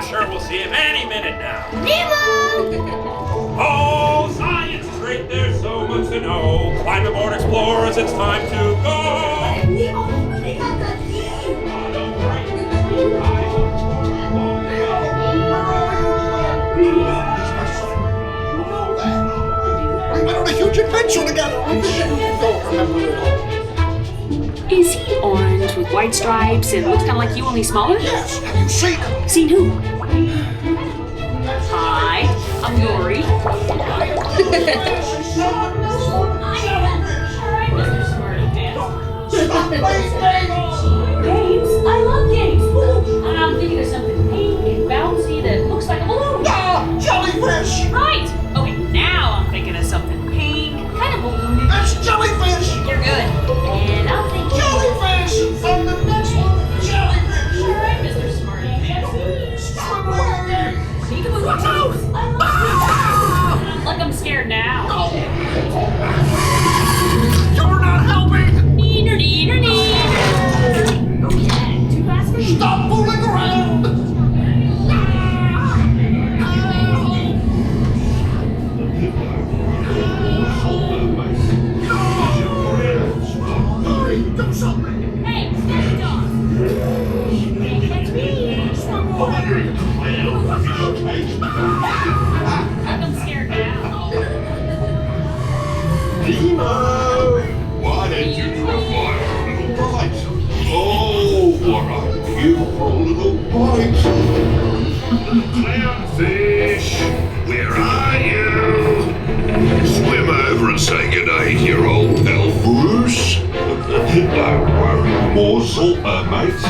sure we'll see him any minute now. Nemo! Oh, science is great, there's so much to know. Climb aboard, explorers, it's time to go. Nemo, they got the key! We went on a huge adventure together. I don't remember it all. Is he orange with white stripes and looks kind of like you, only smaller? Yes, have you seen him? Seen who? Hi, I'm Dory. Games? I love games. I'm thinking of something pink and bouncy that looks like a balloon. Ah, jellyfish! Right. Okay, now I'm thinking of something pink, kind of balloony. That's jellyfish! You're good. And I'm thinking Jellyfish! And the next one, jellyfish! all right, Mr. Smarty Pants. Swim away! Peekaboo. Watch out! Like I'm scared now. You're not helping! Neener, neener, neener. Oh yeah, too fast for you. Stop fooling around! Hurry, do something! Hey, steady dog. Can't catch me. Like I'm scared now. Nemo! Why don't you drop by our little bite? Oh, what a beautiful little bite! Clownfish, where are you? Swim over and say good day to your old pal Bruce. Don't worry, more salt, mate.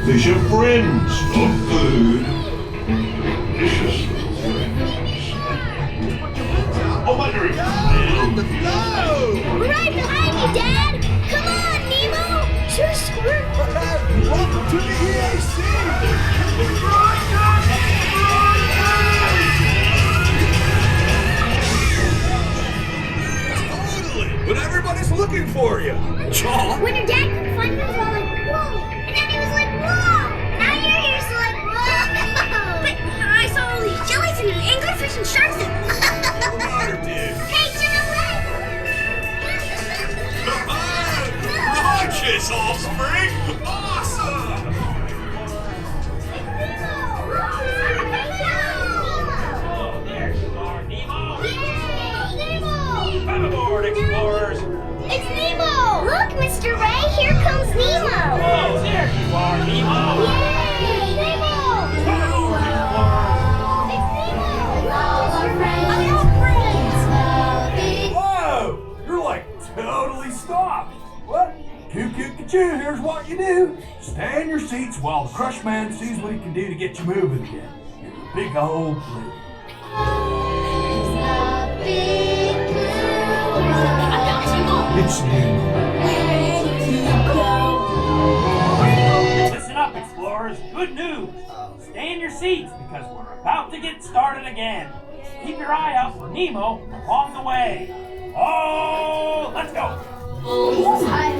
Fish are friends, not food. Delicious little friends. Oh, my God! We're right behind you, Dad! Come on, Nemo! Sure, squirt! Welcome to the EAC! Totally, but everybody's looking for you. Chaw. When your dad couldn't find me, I was all like, whoa! And then he was like, whoa! Now you're here, so like, whoa! But I saw all these jellies and anglerfish and sharks and... Hey, to the left! Righteous offspring! Awesome! Oh, there you are, Nemo. Yay! Nemo! Come aboard, explorers. It's Nemo! Look, Mr. Ray, here comes Nemo! Oh, there you are, Nemo. Yay! Nemo! Come aboard, explorers. It's Nemo! I'm all friends! Whoa! You're like totally stopped. What? Coo-coo-ca-choo, here's what you do. Stay in your seats while the crush man sees what he can do to get you moving again. In the big old blue. It's new. Listen up, explorers. Good news. Stay in your seats because we're about to get started again. Keep your eye out for Nemo along the way. Oh, let's go. I